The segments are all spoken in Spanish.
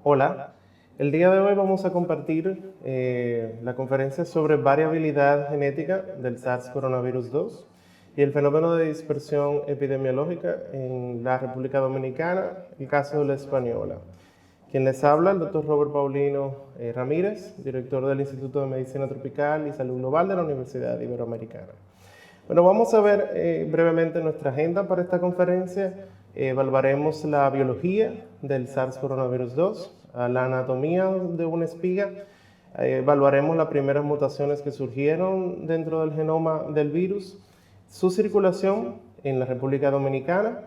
Hola, el día de hoy vamos a compartir la conferencia sobre variabilidad genética del SARS coronavirus 2 y el fenómeno de dispersión epidemiológica en la República Dominicana, el caso de la española. Quien les habla, el doctor Robert Paulino Ramírez, director del Instituto de Medicina Tropical y Salud Global de la Universidad Iberoamericana. Bueno, vamos a ver brevemente nuestra agenda para esta conferencia. Evaluaremos la biología del SARS coronavirus 2, la anatomía de una espiga, evaluaremos las primeras mutaciones que surgieron dentro del genoma del virus, su circulación en la República Dominicana,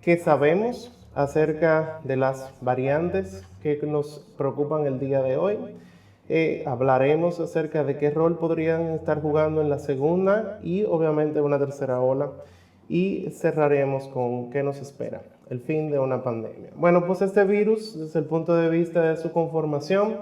qué sabemos acerca de las variantes que nos preocupan el día de hoy. Hablaremos acerca de qué rol podrían estar jugando en la segunda y obviamente una tercera ola, y cerraremos con qué nos espera, el fin de una pandemia. Bueno, pues este virus, desde el punto de vista de su conformación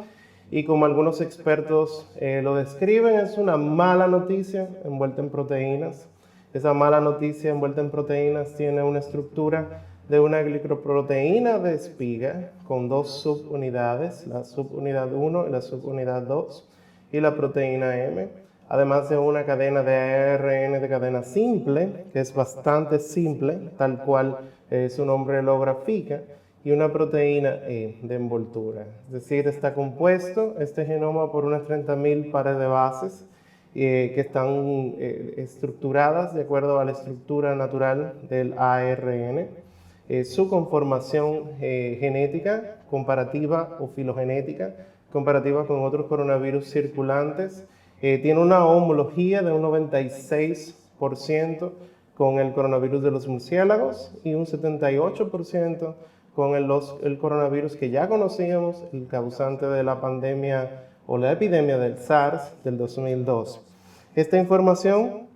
y como algunos expertos lo describen, es una mala noticia envuelta en proteínas. Esa mala noticia envuelta en proteínas tiene una estructura de una glicoproteína de espiga con dos subunidades, la subunidad 1 y la subunidad 2, y la proteína M, además de una cadena de ARN de cadena simple, que es bastante simple, tal cual su nombre lo grafica, y una proteína E de envoltura. Es decir, está compuesto este genoma por unas 30.000 pares de bases que están estructuradas de acuerdo a la estructura natural del ARN. Su conformación genética, comparativa o filogenética, comparativa con otros coronavirus circulantes, tiene una homología de un 96% con el coronavirus de los murciélagos y un 78% con el coronavirus que ya conocíamos, el causante de la pandemia o la epidemia del SARS del 2002. Esta información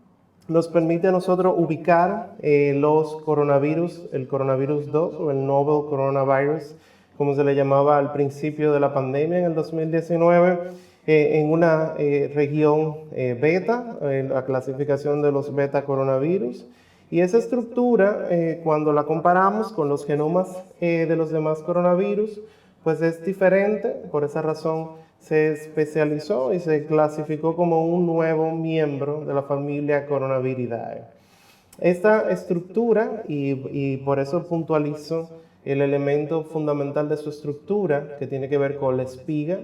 nos permite a nosotros ubicar los coronavirus, el coronavirus 2 o el novel coronavirus, como se le llamaba al principio de la pandemia en el 2019, en una región beta, la clasificación de los beta coronavirus. Y esa estructura, cuando la comparamos con los genomas de los demás coronavirus, pues es diferente. Por esa razón se especializó y se clasificó como un nuevo miembro de la familia Coronaviridae. Esta estructura, y por eso puntualizo el elemento fundamental de su estructura, que tiene que ver con la espiga.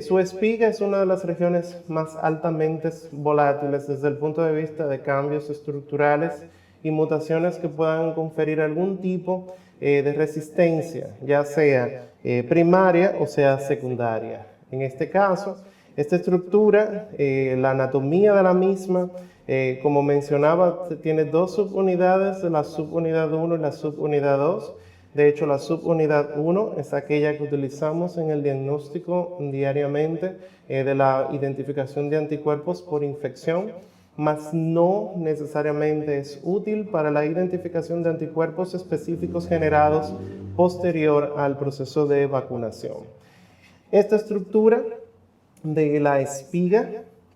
Su espiga es una de las regiones más altamente volátiles desde el punto de vista de cambios estructurales y mutaciones que puedan conferir algún tipo de resistencia, ya sea primaria o sea secundaria. En este caso, esta estructura, la anatomía de la misma, como mencionaba, tiene dos subunidades, la subunidad 1 y la subunidad 2. De hecho, la subunidad 1 es aquella que utilizamos en el diagnóstico diariamente de la identificación de anticuerpos por infección, mas no necesariamente es útil para la identificación de anticuerpos específicos generados posterior al proceso de vacunación. Esta estructura de la espiga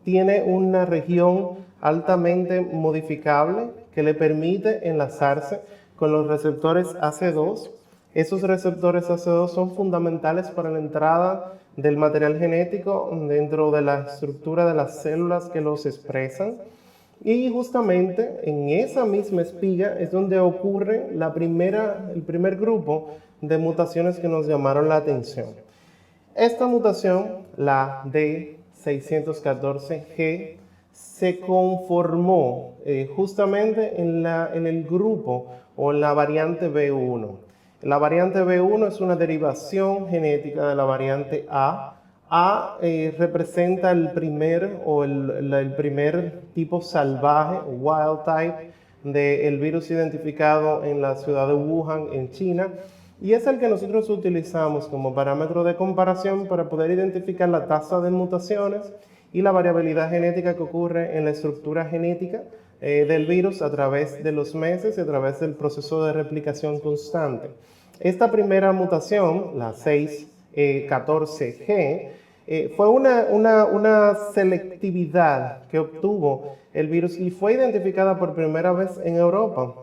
tiene una región altamente modificable que le permite enlazarse con los receptores AC2. Esos receptores AC2 son fundamentales para la entrada del material genético dentro de la estructura de las células que los expresan. Y justamente en esa misma espiga es donde ocurre el primer grupo de mutaciones que nos llamaron la atención. Esta mutación, la D614G, se conformó justamente en el grupo o en la variante B1. La variante B1 es una derivación genética de la variante A. Representa el primer tipo salvaje, wild type, del virus identificado en la ciudad de Wuhan, en China, y es el que nosotros utilizamos como parámetro de comparación para poder identificar la tasa de mutaciones y la variabilidad genética que ocurre en la estructura genética del virus a través de los meses y a través del proceso de replicación constante. Esta primera mutación, la 614G, fue una selectividad que obtuvo el virus y fue identificada por primera vez en Europa.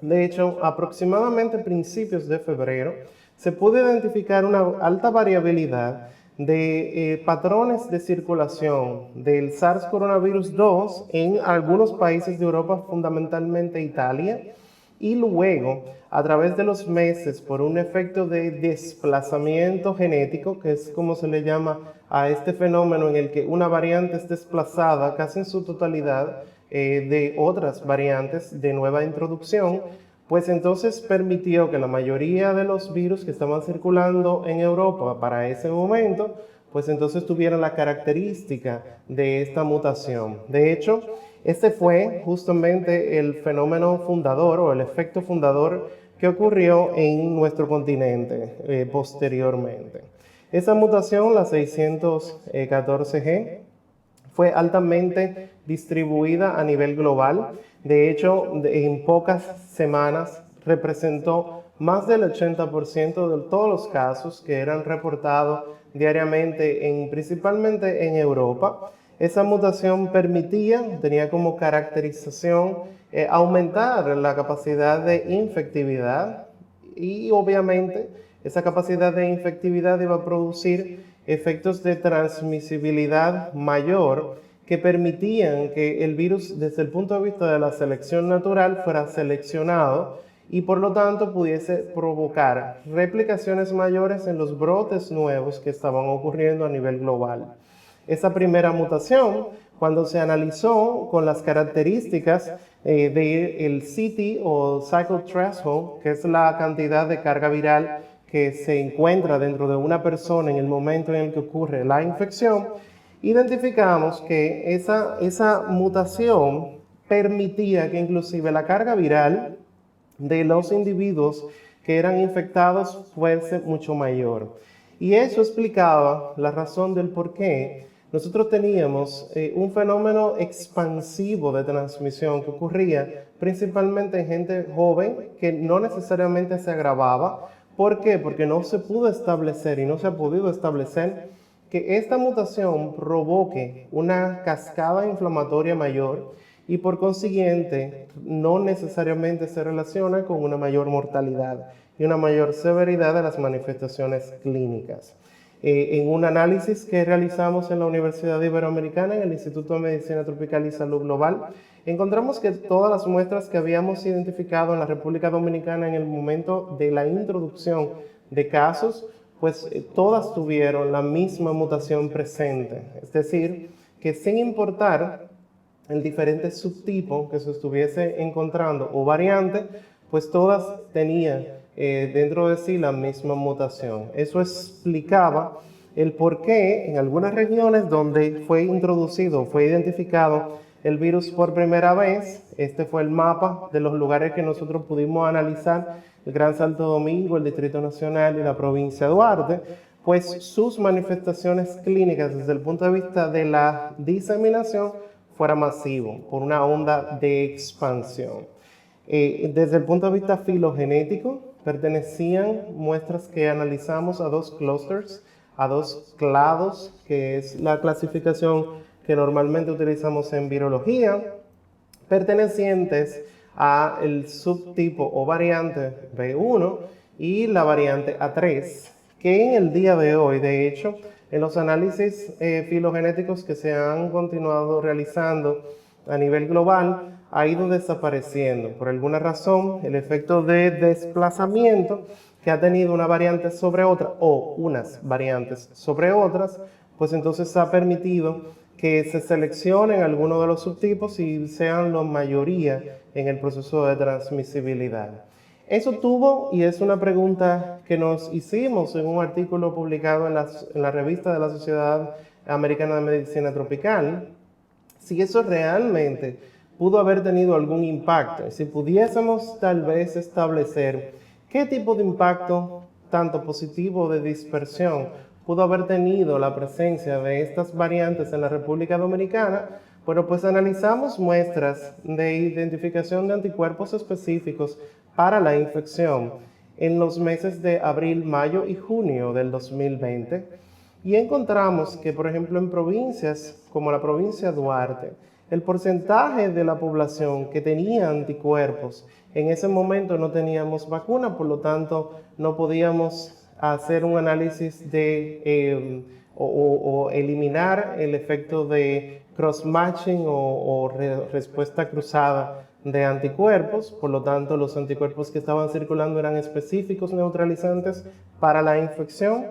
De hecho, aproximadamente a principios de febrero se pudo identificar una alta variabilidad de patrones de circulación del SARS coronavirus 2 en algunos países de Europa, fundamentalmente Italia, y luego, a través de los meses, por un efecto de desplazamiento genético, que es como se le llama a este fenómeno en el que una variante es desplazada casi en su totalidad de otras variantes de nueva introducción, pues entonces permitió que la mayoría de los virus que estaban circulando en Europa para ese momento, pues entonces tuvieran la característica de esta mutación. De hecho, este fue justamente el fenómeno fundador o el efecto fundador que ocurrió en nuestro continente posteriormente. Esa mutación, la 614G, fue altamente distribuida a nivel global. De hecho, en pocas semanas representó más del 80% de todos los casos que eran reportados diariamente, principalmente en Europa. Esa mutación tenía como caracterización aumentar la capacidad de infectividad y obviamente esa capacidad de infectividad iba a producir efectos de transmisibilidad mayor que permitían que el virus desde el punto de vista de la selección natural fuera seleccionado y por lo tanto pudiese provocar replicaciones mayores en los brotes nuevos que estaban ocurriendo a nivel global. Esa primera mutación, cuando se analizó con las características del CT o Cycle Threshold, que es la cantidad de carga viral que se encuentra dentro de una persona en el momento en el que ocurre la infección, identificamos que esa mutación permitía que inclusive la carga viral de los individuos que eran infectados fuese mucho mayor. Y eso explicaba la razón del por qué nosotros teníamos un fenómeno expansivo de transmisión que ocurría principalmente en gente joven que no necesariamente se agravaba. ¿Por qué? Porque no se pudo establecer y no se ha podido establecer que esta mutación provoque una cascada inflamatoria mayor y por consiguiente no necesariamente se relaciona con una mayor mortalidad y una mayor severidad de las manifestaciones clínicas. En un análisis que realizamos en la Universidad Iberoamericana, en el Instituto de Medicina Tropical y Salud Global, encontramos que todas las muestras que habíamos identificado en la República Dominicana en el momento de la introducción de casos, pues todas tuvieron la misma mutación presente. Es decir, que sin importar el diferente subtipo que se estuviese encontrando o variante, pues todas tenían dentro de sí la misma mutación. Eso explicaba el por qué en algunas regiones donde fue introducido, fue identificado el virus por primera vez, este fue el mapa de los lugares que nosotros pudimos analizar, el Gran Santo Domingo, el Distrito Nacional y la provincia de Duarte, pues sus manifestaciones clínicas desde el punto de vista de la diseminación fuera masivo, por una onda de expansión. Desde el punto de vista filogenético, pertenecían muestras que analizamos a dos clusters, a dos clados, que es la clasificación que normalmente utilizamos en virología, pertenecientes al subtipo o variante B1 y la variante A3, que en el día de hoy, de hecho, en los análisis filogenéticos que se han continuado realizando a nivel global, ha ido desapareciendo. Por alguna razón, el efecto de desplazamiento que ha tenido una variante sobre otra o unas variantes sobre otras, pues entonces ha permitido que se seleccionen algunos de los subtipos y sean la mayoría en el proceso de transmisibilidad. Eso tuvo, y es una pregunta que nos hicimos en un artículo publicado en la revista de la Sociedad Americana de Medicina Tropical, si eso realmente pudo haber tenido algún impacto, y si pudiésemos tal vez establecer qué tipo de impacto, tanto positivo o de dispersión, pudo haber tenido la presencia de estas variantes en la República Dominicana. Bueno, pues analizamos muestras de identificación de anticuerpos específicos para la infección en los meses de abril, mayo y junio del 2020 y encontramos que, por ejemplo, en provincias como la provincia de Duarte, el porcentaje de la población que tenía anticuerpos, en ese momento no teníamos vacuna, por lo tanto no podíamos hacer un análisis o eliminar el efecto de cross-matching o respuesta cruzada de anticuerpos. Por lo tanto, los anticuerpos que estaban circulando eran específicos neutralizantes para la infección.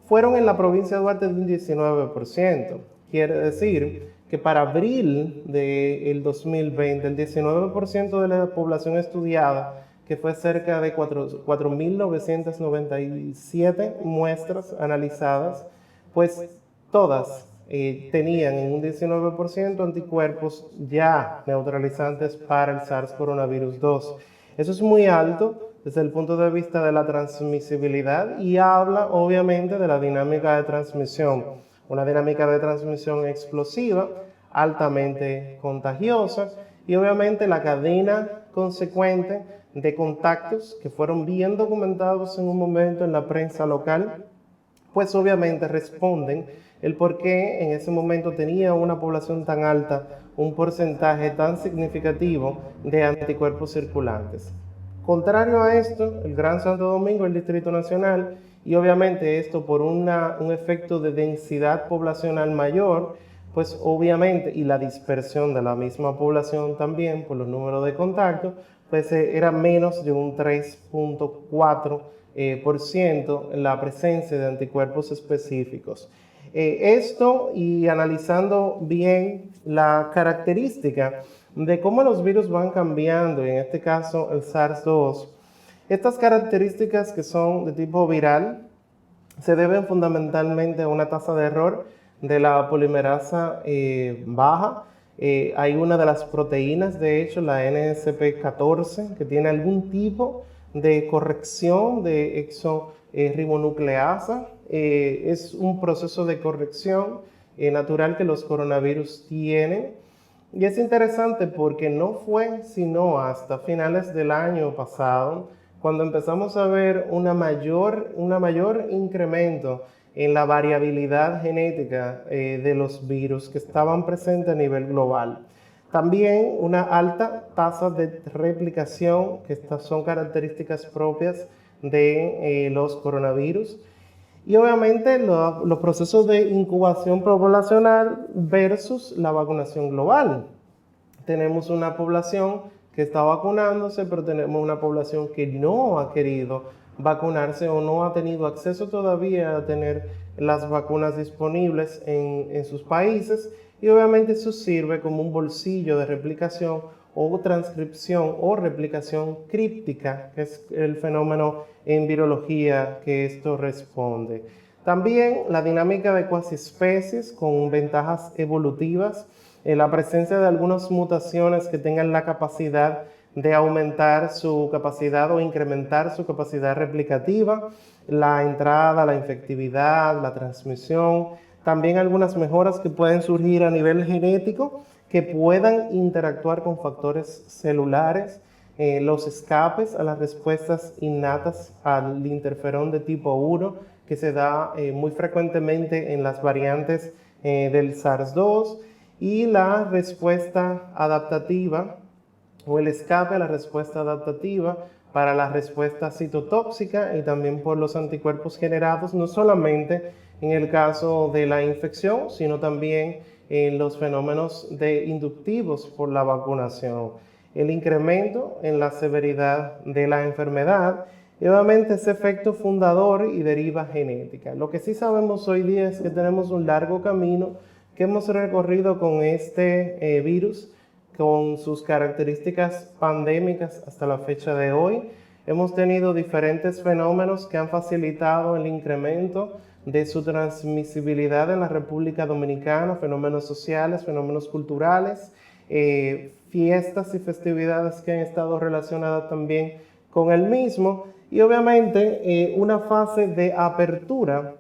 Fueron en la provincia de Duarte de un 19%. Quiere decir que para abril del 2020, el 19% de la población estudiada, que fue cerca de 4.997 muestras analizadas, pues todas tenían en un 19% anticuerpos ya neutralizantes para el SARS coronavirus 2. Eso es muy alto desde el punto de vista de la transmisibilidad y habla obviamente de la dinámica de transmisión. Una dinámica de transmisión explosiva, altamente contagiosa y obviamente la cadena consecuente de contactos que fueron bien documentados en un momento en la prensa local, pues obviamente responden el por qué en ese momento tenía una población tan alta un porcentaje tan significativo de anticuerpos circulantes. Contrario a esto, el Gran Santo Domingo, el Distrito Nacional, y obviamente esto por un efecto de densidad poblacional mayor, pues obviamente, y la dispersión de la misma población también por los números de contacto, pues era menos de un 3.4% la presencia de anticuerpos específicos. Esto y analizando bien la característica de cómo los virus van cambiando, y en este caso el SARS-2, estas características que son de tipo viral se deben fundamentalmente a una tasa de error de la polimerasa baja. Hay una de las proteínas, de hecho, la NSP14, que tiene algún tipo de corrección de exorribonucleasa. Es un proceso de corrección natural que los coronavirus tienen. Y es interesante porque no fue sino hasta finales del año pasado cuando empezamos a ver un mayor incremento en la variabilidad genética de los virus que estaban presentes a nivel global. También una alta tasa de replicación, que estas son características propias de los coronavirus. Y obviamente los procesos de incubación poblacional versus la vacunación global. Tenemos una población que está vacunándose, pero tenemos una población que no ha querido vacunarse o no ha tenido acceso todavía a tener las vacunas disponibles en sus países. Y obviamente eso sirve como un bolsillo de replicación o transcripción o replicación críptica, que es el fenómeno en virología que esto responde. También la dinámica de cuasiespecies con ventajas evolutivas, la presencia de algunas mutaciones que tengan la capacidad de aumentar su capacidad o incrementar su capacidad replicativa, la entrada, la infectividad, la transmisión, también algunas mejoras que pueden surgir a nivel genético que puedan interactuar con factores celulares, los escapes a las respuestas innatas al interferón de tipo 1 que se da muy frecuentemente en las variantes del SARS-2 y la respuesta adaptativa o el escape a la respuesta adaptativa para la respuesta citotóxica y también por los anticuerpos generados, no solamente en el caso de la infección, sino también en los fenómenos inductivos por la vacunación. El incremento en la severidad de la enfermedad y obviamente ese efecto fundador y deriva genética. Lo que sí sabemos hoy día es que tenemos un largo camino que hemos recorrido con este virus, con sus características pandémicas hasta la fecha de hoy. Hemos tenido diferentes fenómenos que han facilitado el incremento de su transmisibilidad en la República Dominicana, fenómenos sociales, fenómenos culturales, fiestas y festividades que han estado relacionadas también con el mismo y obviamente una fase de apertura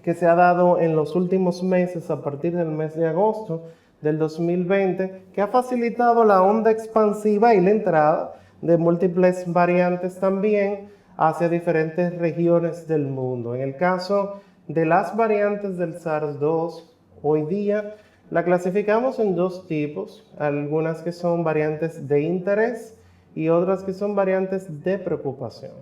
que se ha dado en los últimos meses a partir del mes de agosto del 2020, que ha facilitado la onda expansiva y la entrada de múltiples variantes también hacia diferentes regiones del mundo. En el caso de las variantes del SARS-2, hoy día La clasificamos en dos tipos, algunas que son variantes de interés y otras que son variantes de preocupación.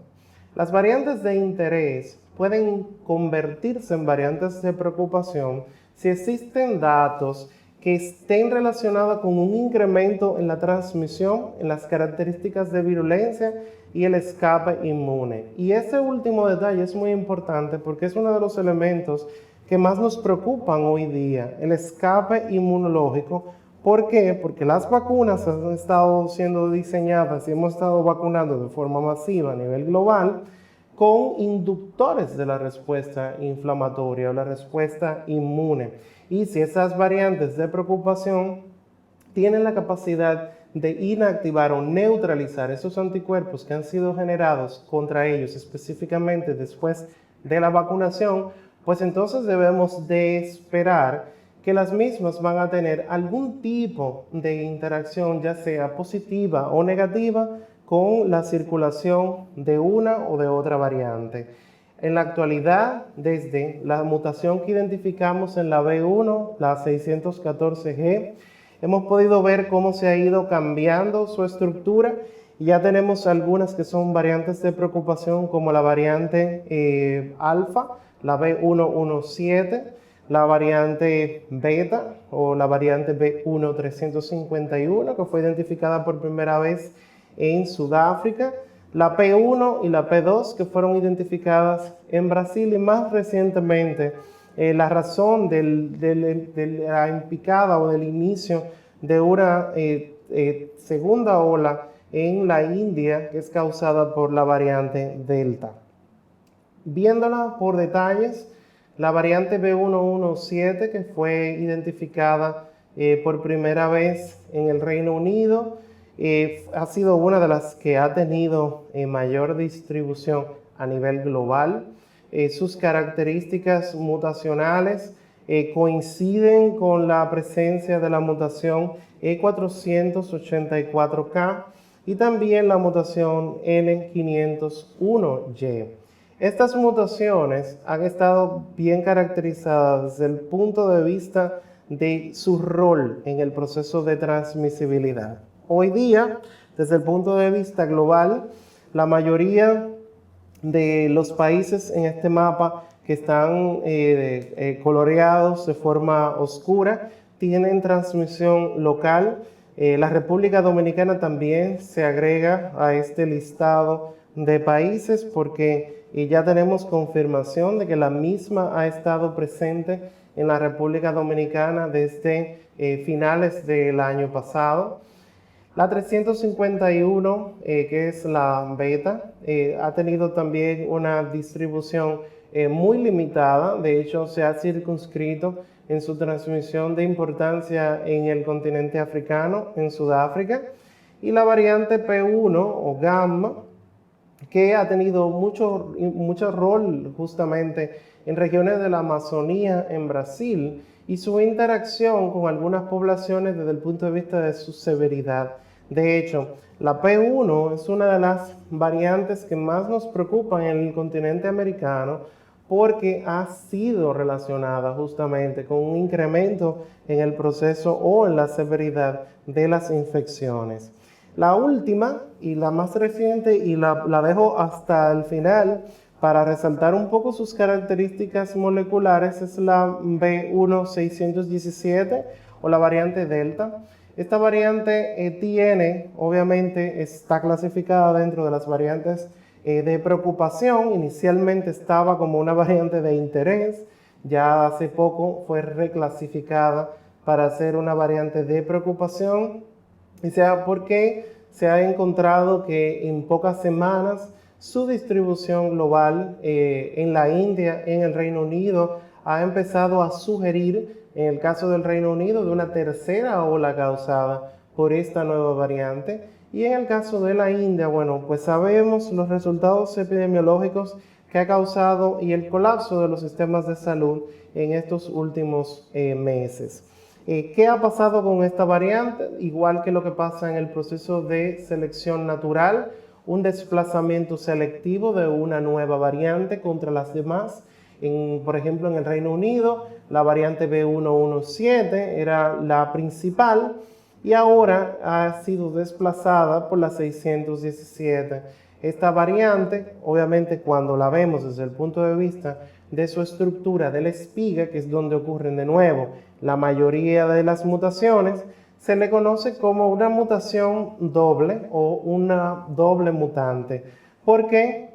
Las variantes de interés pueden convertirse en variantes de preocupación si existen datos que estén relacionados con un incremento en la transmisión, en las características de virulencia y el escape inmune. Y ese último detalle es muy importante porque es uno de los elementos que más nos preocupan hoy día, el escape inmunológico. ¿Por qué? Porque las vacunas han estado siendo diseñadas y hemos estado vacunando de forma masiva a nivel global con inductores de la respuesta inflamatoria o la respuesta inmune. Y si esas variantes de preocupación tienen la capacidad de inactivar o neutralizar esos anticuerpos que han sido generados contra ellos específicamente después de la vacunación, pues entonces debemos de esperar que las mismas van a tener algún tipo de interacción, ya sea positiva o negativa, con la circulación de una o de otra variante. En la actualidad, desde la mutación que identificamos en la B1, la 614G, hemos podido ver cómo se ha ido cambiando su estructura y ya tenemos algunas que son variantes de preocupación como la variante alfa, la B117, la variante beta o la variante B1351 que fue identificada por primera vez en Sudáfrica, la P1 y la P2 que fueron identificadas en Brasil y más recientemente la razón de la picada o del inicio de una segunda ola en la India que es causada por la variante Delta. Viéndola por detalles, la variante B117 que fue identificada por primera vez en el Reino Unido ha sido una de las que ha tenido mayor distribución a nivel global. Sus características mutacionales coinciden con la presencia de la mutación E484K y también la mutación N501Y. Estas mutaciones han estado bien caracterizadas desde el punto de vista de su rol en el proceso de transmisibilidad. Hoy día, desde el punto de vista global, la mayoría de los países en este mapa que están coloreados de forma oscura tienen transmisión local. La República Dominicana también se agrega a este listado de países porque ya tenemos confirmación de que la misma ha estado presente en la República Dominicana desde finales del año pasado. La 351, que es la beta, ha tenido también una distribución muy limitada. De hecho, se ha circunscrito en su transmisión de importancia en el continente africano, en Sudáfrica. Y la variante P1 o gamma, que ha tenido mucho rol justamente en regiones de la Amazonía en Brasil y su interacción con algunas poblaciones desde el punto de vista de su severidad. De hecho, la P1 es una de las variantes que más nos preocupan en el continente americano porque ha sido relacionada justamente con un incremento en el proceso o en la severidad de las infecciones. La última y la más reciente, y la dejo hasta el final para resaltar un poco sus características moleculares, es la B1617 o la variante Delta. Esta variante obviamente está clasificada dentro de las variantes de preocupación. Inicialmente estaba como una variante de interés, ya hace poco fue reclasificada para ser una variante de preocupación, y sea porque se ha encontrado que en pocas semanas su distribución global en la India, en el Reino Unido, ha empezado a sugerir, en el caso del Reino Unido, de una tercera ola causada por esta nueva variante. Y en el caso de la India, bueno, pues sabemos los resultados epidemiológicos que ha causado y el colapso de los sistemas de salud en estos últimos meses. ¿Qué ha pasado con esta variante? Igual que lo que pasa en el proceso de selección natural, un desplazamiento selectivo de una nueva variante contra las demás. Por ejemplo, en el Reino Unido, la variante B117 era la principal y ahora ha sido desplazada por la 617. Esta variante, obviamente, cuando la vemos desde el punto de vista de su estructura de la espiga, que es donde ocurren de nuevo la mayoría de las mutaciones, se le conoce como una mutación doble o una doble mutante. ¿Por qué?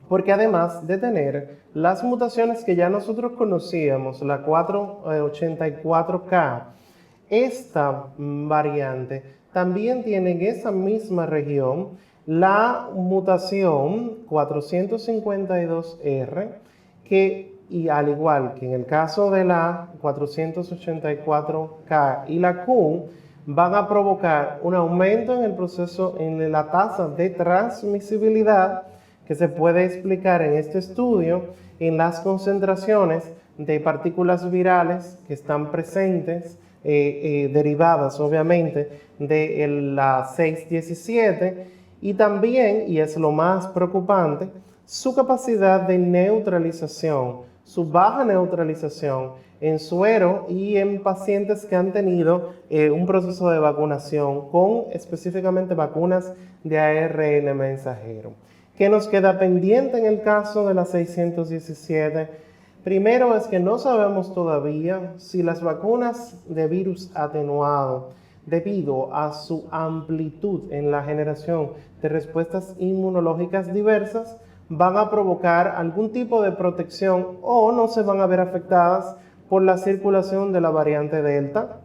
Porque además de tener las mutaciones que ya nosotros conocíamos, la 484K, esta variante también tiene en esa misma región la mutación 452R, y al igual que en el caso de la 484K y la Q, van a provocar un aumento en el proceso, en la tasa de transmisibilidad, que se puede explicar en este estudio en las concentraciones de partículas virales que están presentes, derivadas obviamente de la 617, y también, y es lo más preocupante, su capacidad de neutralización, su baja neutralización en suero y en pacientes que han tenido un proceso de vacunación con específicamente vacunas de ARN mensajero. ¿Qué nos queda pendiente en el caso de la 617? Primero es que no sabemos todavía si las vacunas de virus atenuado, debido a su amplitud en la generación de respuestas inmunológicas diversas, van a provocar algún tipo de protección o no se van a ver afectadas por la circulación de la variante Delta.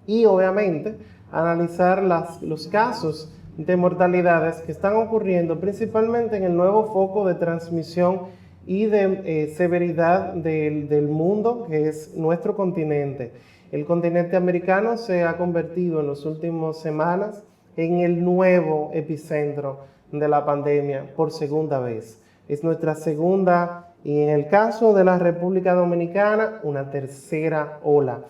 Y obviamente analizar los casos de mortalidades que están ocurriendo principalmente en el nuevo foco de transmisión y de severidad del mundo, que es nuestro continente. El continente americano se ha convertido en las últimas semanas en el nuevo epicentro de la pandemia por segunda vez. Es nuestra segunda, y en el caso de la República Dominicana, una tercera ola.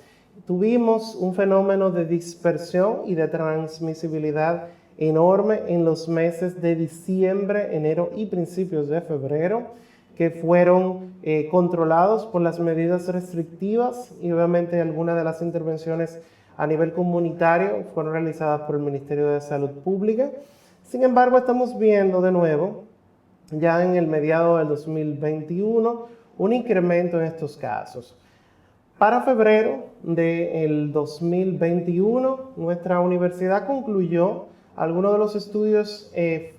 Tuvimos un fenómeno de dispersión y de transmisibilidad enorme en los meses de diciembre, enero y principios de febrero, que fueron controlados por las medidas restrictivas, y obviamente algunas de las intervenciones a nivel comunitario fueron realizadas por el Ministerio de Salud Pública. Sin embargo, estamos viendo de nuevo, ya en el mediado del 2021, un incremento en estos casos. Para febrero del 2021, nuestra universidad concluyó algunos de los estudios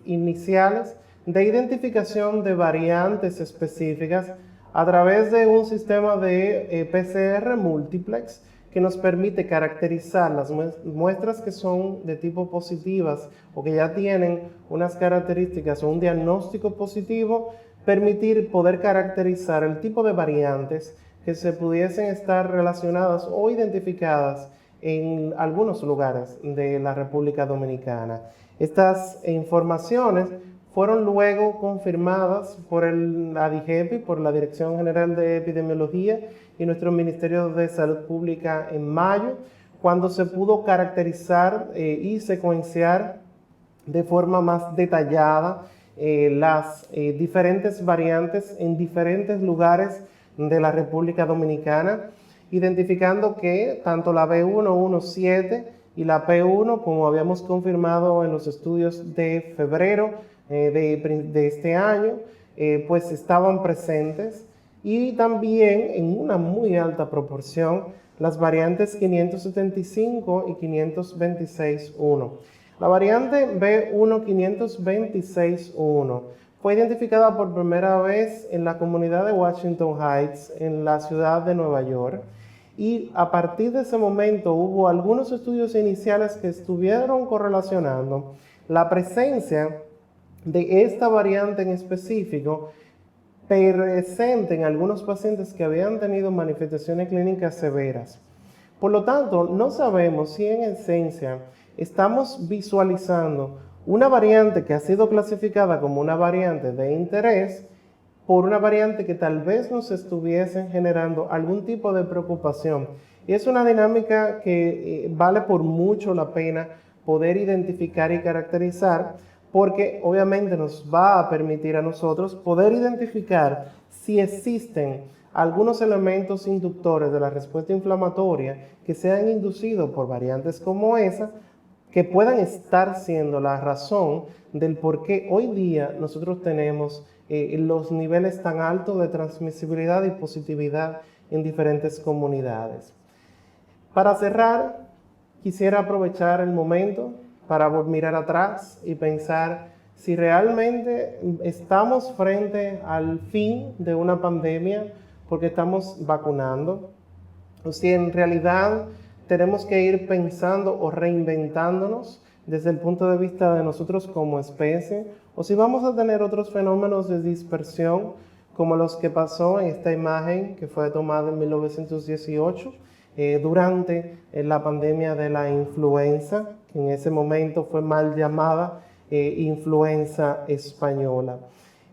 iniciales de identificación de variantes específicas a través de un sistema de PCR multiplex que nos permite caracterizar las muestras que son de tipo positivas o que ya tienen unas características o un diagnóstico positivo, permitir poder caracterizar el tipo de variantes que se pudiesen estar relacionadas o identificadas en algunos lugares de la República Dominicana. Estas informaciones fueron luego confirmadas por la DIGEPI, por la Dirección General de Epidemiología y nuestro Ministerio de Salud Pública en mayo, cuando se pudo caracterizar y secuenciar de forma más detallada las diferentes variantes en diferentes lugares de la República Dominicana, identificando que tanto la B117 y la P1, como habíamos confirmado en los estudios de febrero de este año, pues estaban presentes, y también en una muy alta proporción las variantes 575 y 526.1. La variante B1.526.1 fue identificada por primera vez en la comunidad de Washington Heights, en la ciudad de Nueva York, y a partir de ese momento hubo algunos estudios iniciales que estuvieron correlacionando la presencia de esta variante en específico presente en algunos pacientes que habían tenido manifestaciones clínicas severas. Por lo tanto, no sabemos si en esencia estamos visualizando una variante que ha sido clasificada como una variante de interés por una variante que tal vez nos estuviesen generando algún tipo de preocupación. Y es una dinámica que vale por mucho la pena poder identificar y caracterizar, porque obviamente nos va a permitir a nosotros poder identificar si existen algunos elementos inductores de la respuesta inflamatoria que sean inducidos por variantes como esa, que puedan estar siendo la razón del por qué hoy día nosotros tenemos los niveles tan altos de transmisibilidad y positividad en diferentes comunidades. Para cerrar, quisiera aprovechar el momento para mirar atrás y pensar si realmente estamos frente al fin de una pandemia porque estamos vacunando, o si en realidad tenemos que ir pensando o reinventándonos desde el punto de vista de nosotros como especie, o si vamos a tener otros fenómenos de dispersión como los que pasó en esta imagen que fue tomada en 1918 durante la pandemia de la influenza, que en ese momento fue mal llamada influenza española.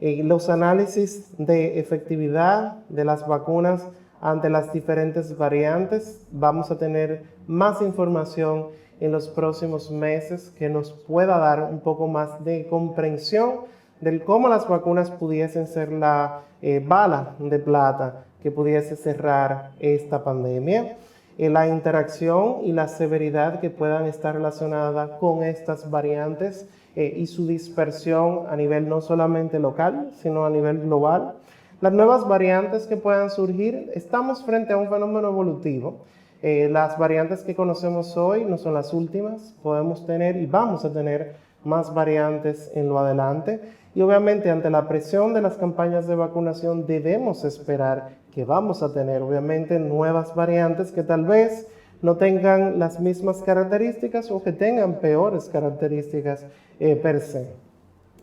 Los análisis de efectividad de las vacunas ante las diferentes variantes, vamos a tener más información en los próximos meses que nos pueda dar un poco más de comprensión de cómo las vacunas pudiesen ser la bala de plata que pudiese cerrar esta pandemia, la interacción y la severidad que puedan estar relacionadas con estas variantes y su dispersión a nivel no solamente local, sino a nivel global. Las nuevas variantes que puedan surgir, estamos frente a un fenómeno evolutivo. Las variantes que conocemos hoy no son las últimas, podemos tener y vamos a tener más variantes en lo adelante. Y obviamente ante la presión de las campañas de vacunación debemos esperar que vamos a tener obviamente nuevas variantes que tal vez no tengan las mismas características o que tengan peores características per se.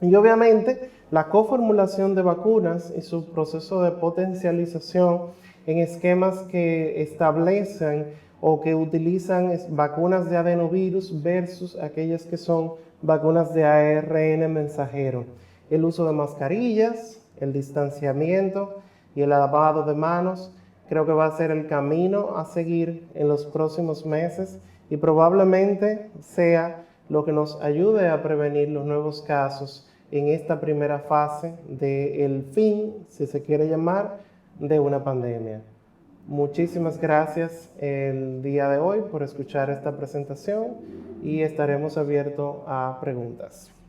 Y obviamente la coformulación de vacunas y su proceso de potencialización en esquemas que establecen o que utilizan vacunas de adenovirus versus aquellas que son vacunas de ARN mensajero. El uso de mascarillas, el distanciamiento y el lavado de manos creo que va a ser el camino a seguir en los próximos meses y probablemente sea lo que nos ayude a prevenir los nuevos casos en esta primera fase del fin, si se quiere llamar, de una pandemia. Muchísimas gracias el día de hoy por escuchar esta presentación y estaremos abiertos a preguntas.